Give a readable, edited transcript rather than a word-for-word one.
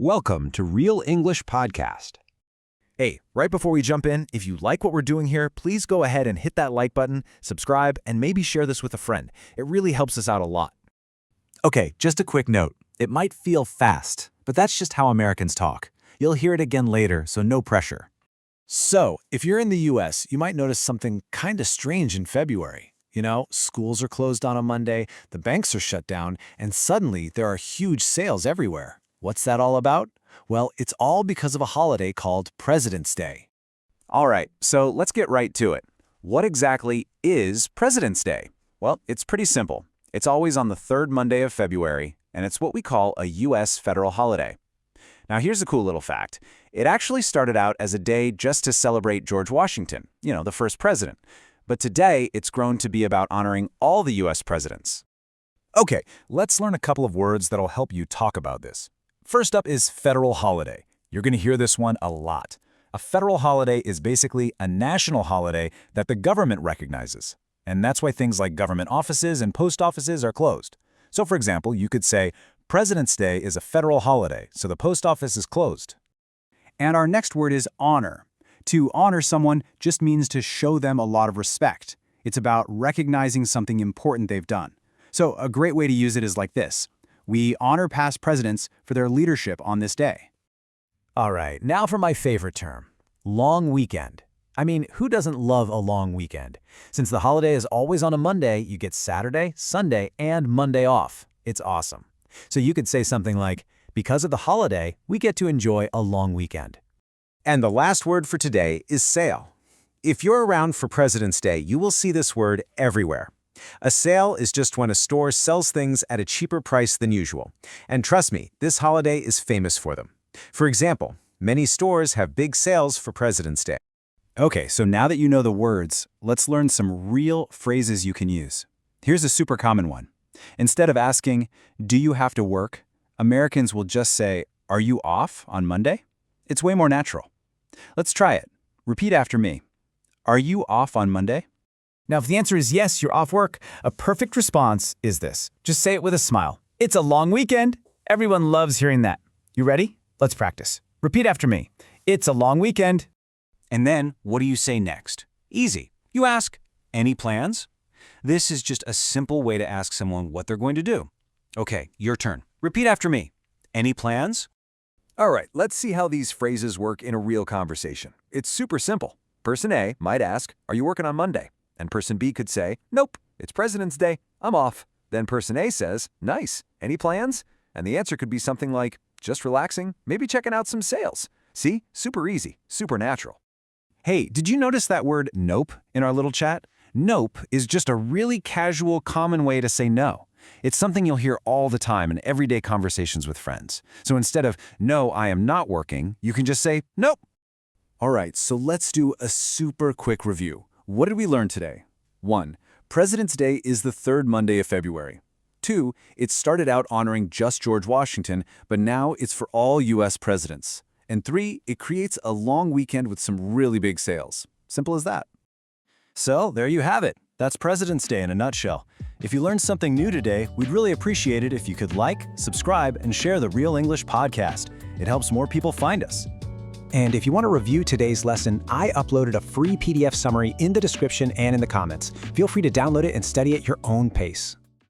Welcome to Real English Podcast. Hey, right before we jump in, if you like what we're doing here, please go ahead and hit that like button, subscribe, and maybe share this with a friend. It really helps us out a lot. Okay, just a quick note. It might feel fast, but that's just how Americans talk. You'll hear it again later, so no pressure. So, if you're in the US, you might notice something kind of strange in February. You know, schools are closed on a Monday, the banks are shut down, and suddenly there are huge sales everywhere. What's that all about? Well, it's all because of a holiday called President's Day. All right, so let's get right to it. What exactly is President's Day? Well, it's pretty simple. It's always on the third Monday of February, and it's what we call a U.S. federal holiday. Now, here's a cool little fact. It actually started out as a day just to celebrate George Washington, the first president. But today, it's grown to be about honoring all the U.S. presidents. Okay, let's learn a couple of words that'll help you talk about this. First up is federal holiday. You're going to hear this one a lot. A federal holiday is basically a national holiday that the government recognizes. And that's why things like government offices and post offices are closed. So for example, you could say, President's Day is a federal holiday, so the post office is closed. And our next word is honor. To honor someone just means to show them a lot of respect. It's about recognizing something important they've done. So a great way to use it is like this. We honor past presidents for their leadership on this day. All right, now for my favorite term, long weekend. I mean, who doesn't love a long weekend? Since the holiday is always on a Monday, you get Saturday, Sunday, and Monday off. It's awesome. So you could say something like, because of the holiday, we get to enjoy a long weekend. And the last word for today is sale. If you're around for President's Day, you will see this word everywhere. A sale is just when a store sells things at a cheaper price than usual. And trust me, this holiday is famous for them. For example, many stores have big sales for President's Day. Okay, so now that you know the words, let's learn some real phrases you can use. Here's a super common one. Instead of asking, do you have to work? Americans will just say, are you off on Monday? It's way more natural. Let's try it. Repeat after me. Are you off on Monday? Now, if the answer is yes, you're off work, a perfect response is this. Just say it with a smile. It's a long weekend. Everyone loves hearing that. You ready? Let's practice. Repeat after me. It's a long weekend. And then, what do you say next? Easy. You ask, any plans? This is just a simple way to ask someone what they're going to do. Okay, your turn. Repeat after me. Any plans? All right, let's see how these phrases work in a real conversation. It's super simple. Person A might ask, are you working on Monday? And person B could say, nope, it's President's Day, I'm off. Then person A says, nice, any plans? And the answer could be something like, just relaxing, maybe checking out some sales. See, super easy, super natural. Hey, did you notice that word nope in our little chat? Nope is just a really casual, common way to say no. It's something you'll hear all the time in everyday conversations with friends. So instead of, no, I am not working, you can just say, nope. All right, so let's do a super quick review. What did we learn today? 1. President's Day is the third Monday of February. 2. It started out honoring just George Washington, but now it's for all U.S. presidents. And 3. It creates a long weekend with some really big sales. Simple as that. So there you have it. That's President's Day in a nutshell. If you learned something new today, we'd really appreciate it if you could like, subscribe, and share the Real English Podcast. It helps more people find us. And if you want to review today's lesson, I uploaded a free PDF summary in the description and in the comments. Feel free to download it and study at your own pace.